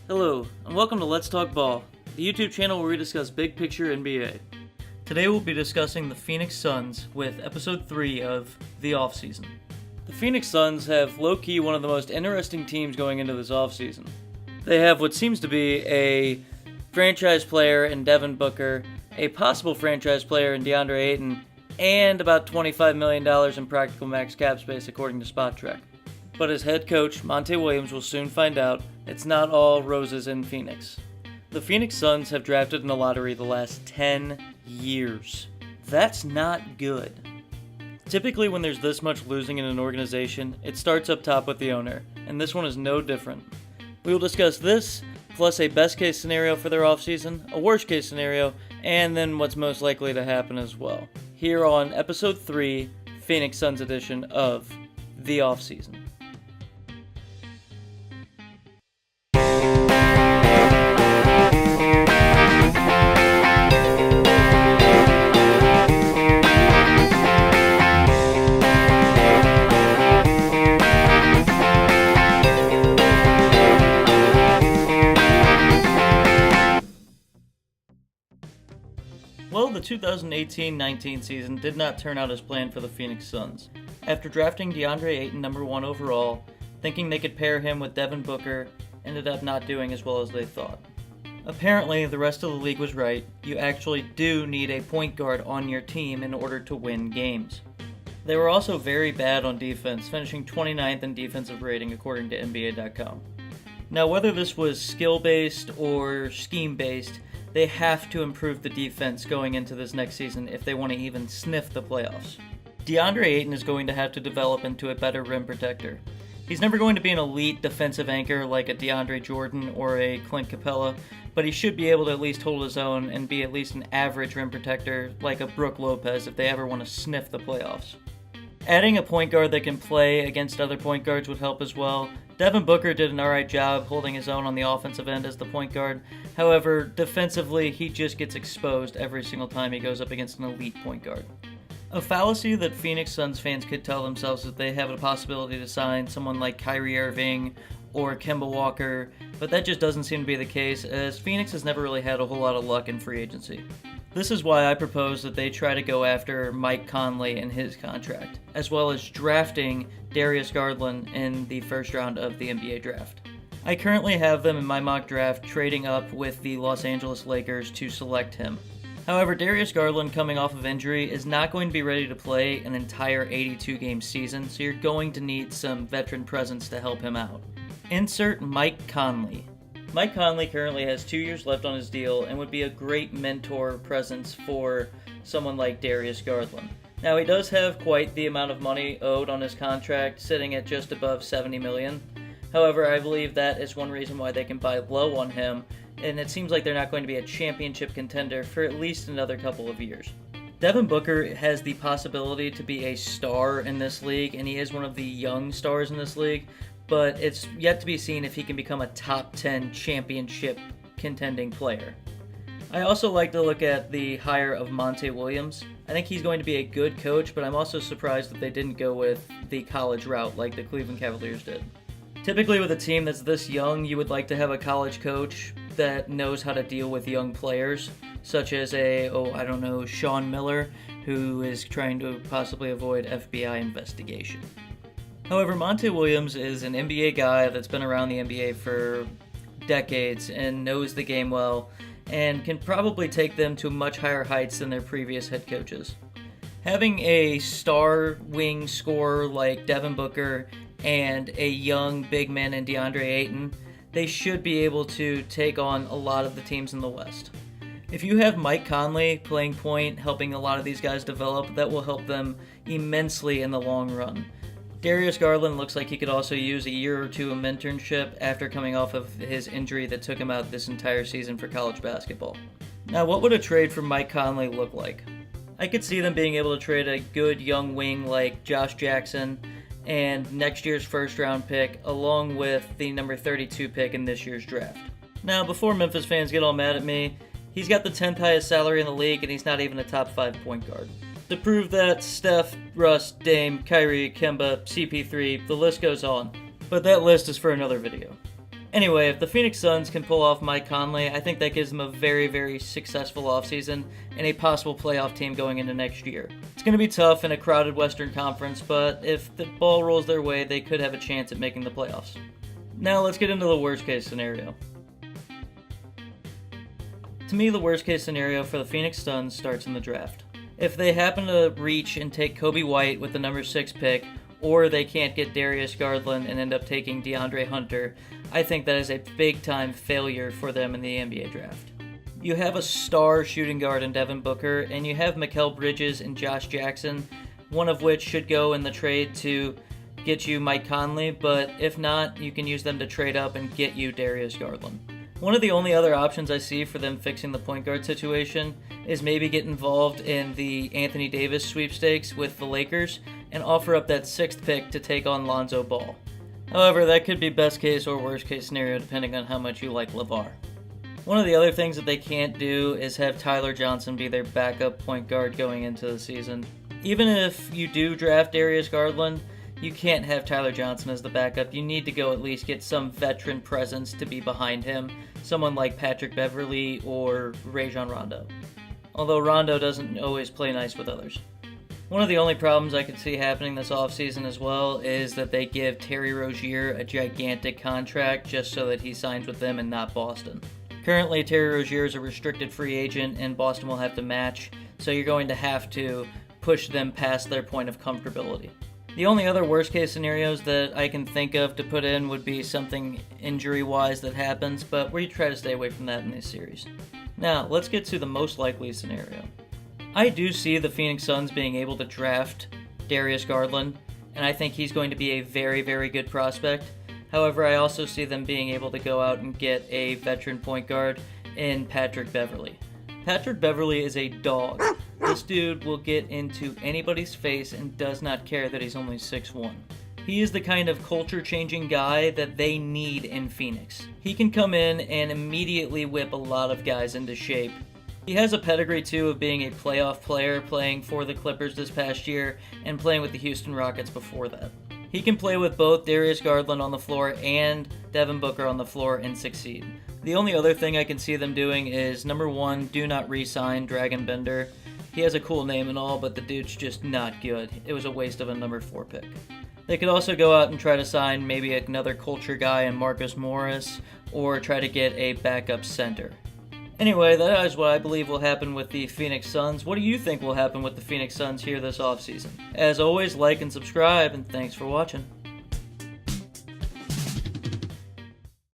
Hello, and welcome to Let's Talk Ball, the YouTube channel where we discuss big picture NBA. Today we'll be discussing the Phoenix Suns with episode 3 of the OffSeason. The Phoenix Suns have low-key one of the most interesting teams going into this offseason. They have what seems to be a franchise player in Devin Booker, a possible franchise player in DeAndre Ayton, and about $25 million in practical max cap space according to SpotTrack. But as head coach, Monty Williams will soon find out it's not all roses in Phoenix. The Phoenix Suns have drafted in the lottery the last 10 years. That's not good. Typically when there's this much losing in an organization, it starts up top with the owner, and this one is no different. We will discuss this, plus a best case scenario for their offseason, a worst case scenario, and then what's most likely to happen as well. Here on episode 3, Phoenix Suns edition of the offseason. Well, the 2018-19 season did not turn out as planned for the Phoenix Suns. After drafting DeAndre Ayton number 1 overall, thinking they could pair him with Devin Booker, ended up not doing as well as they thought. Apparently, the rest of the league was right. You actually do need a point guard on your team in order to win games. They were also very bad on defense, finishing 29th in defensive rating according to NBA.com. Now, whether this was skill-based or scheme-based, they have to improve the defense going into this next season if they want to even sniff the playoffs. DeAndre Ayton is going to have to develop into a better rim protector. He's never going to be an elite defensive anchor like a DeAndre Jordan or a Clint Capella, but he should be able to at least hold his own and be at least an average rim protector like a Brook Lopez if they ever want to sniff the playoffs. Adding a point guard that can play against other point guards would help as well. Devin Booker did an alright job holding his own on the offensive end as the point guard. However, defensively, he just gets exposed every single time he goes up against an elite point guard. A fallacy that Phoenix Suns fans could tell themselves is that they have a possibility to sign someone like Kyrie Irving or Kemba Walker, but that just doesn't seem to be the case, as Phoenix has never really had a whole lot of luck in free agency. This is why I propose that they try to go after Mike Conley and his contract, as well as drafting Darius Garland in the first round of the NBA draft. I currently have them in my mock draft trading up with the Los Angeles Lakers to select him. However, Darius Garland coming off of injury is not going to be ready to play an entire 82-game season, so you're going to need some veteran presence to help him out. Insert Mike Conley. Mike Conley currently has 2 years left on his deal and would be a great mentor presence for someone like Darius Garland. Now, he does have quite the amount of money owed on his contract, sitting at just above $70 million. However, I believe that is one reason why they can buy low on him, and it seems like they're not going to be a championship contender for at least another couple of years. Devin Booker has the possibility to be a star in this league, and he is one of the young stars in this league, but it's yet to be seen if he can become a top 10 championship contending player. I also like to look at the hire of Monty Williams. I think he's going to be a good coach, but I'm also surprised that they didn't go with the college route like the Cleveland Cavaliers did. Typically with a team that's this young, you would like to have a college coach that knows how to deal with young players, such as Sean Miller, who is trying to possibly avoid FBI investigation. However, Monty Williams is an NBA guy that's been around the NBA for decades and knows the game well, and can probably take them to much higher heights than their previous head coaches. Having a star wing scorer like Devin Booker and a young big man in DeAndre Ayton, they should be able to take on a lot of the teams in the West. If you have Mike Conley playing point, helping a lot of these guys develop, that will help them immensely in the long run. Darius Garland looks like he could also use a year or two of mentorship after coming off of his injury that took him out this entire season for college basketball. Now, what would a trade for Mike Conley look like? I could see them being able to trade a good young wing like Josh Jackson and next year's first round pick, along with the number 32 pick in this year's draft. Now, before Memphis fans get all mad at me, he's got the 10th highest salary in the league and he's not even a top 5 point guard. To prove that, Steph, Russ, Dame, Kyrie, Kemba, CP3, the list goes on. But that list is for another video. Anyway, if the Phoenix Suns can pull off Mike Conley, I think that gives them a very, very successful offseason and a possible playoff team going into next year. It's going to be tough in a crowded Western Conference, but if the ball rolls their way, they could have a chance at making the playoffs. Now let's get into the worst case scenario. To me, the worst case scenario for the Phoenix Suns starts in the draft. If they happen to reach and take Kobe White with the number 6 pick, or they can't get Darius Garland and end up taking DeAndre Hunter, I think that is a big-time failure for them in the NBA draft. You have a star shooting guard in Devin Booker, and you have Mikal Bridges and Josh Jackson, one of which should go in the trade to get you Mike Conley, but if not, you can use them to trade up and get you Darius Garland. One of the only other options I see for them fixing the point guard situation is maybe get involved in the Anthony Davis sweepstakes with the Lakers and offer up that 6th pick to take on Lonzo Ball. However, that could be best case or worst case scenario depending on how much you like LeVar. One of the other things that they can't do is have Tyler Johnson be their backup point guard going into the season. Even if you do draft Darius Garland, you can't have Tyler Johnson as the backup. You need to go at least get some veteran presence to be behind him, someone like Patrick Beverley or Rajon Rondo. Although Rondo doesn't always play nice with others. One of the only problems I could see happening this offseason as well is that they give Terry Rozier a gigantic contract just so that he signs with them and not Boston. Currently, Terry Rozier is a restricted free agent and Boston will have to match, so you're going to have to push them past their point of comfortability. The only other worst case scenarios that I can think of to put in would be something injury-wise that happens, but we try to stay away from that in this series. Now, let's get to the most likely scenario. I do see the Phoenix Suns being able to draft Darius Garland, and I think he's going to be a very, very good prospect. However, I also see them being able to go out and get a veteran point guard in Patrick Beverley. Patrick Beverley is a dog. This dude will get into anybody's face and does not care that he's only 6'1". He is the kind of culture-changing guy that they need in Phoenix. He can come in and immediately whip a lot of guys into shape. He has a pedigree, too, of being a playoff player, playing for the Clippers this past year and playing with the Houston Rockets before that. He can play with both Darius Garland on the floor and Devin Booker on the floor and succeed. The only other thing I can see them doing is, number 1, do not re-sign Dragon Bender. He has a cool name and all, but the dude's just not good. It was a waste of a number 4 pick. They could also go out and try to sign maybe another culture guy in Marcus Morris, or try to get a backup center. Anyway, that is what I believe will happen with the Phoenix Suns. What do you think will happen with the Phoenix Suns here this offseason? As always, like and subscribe, and thanks for watching.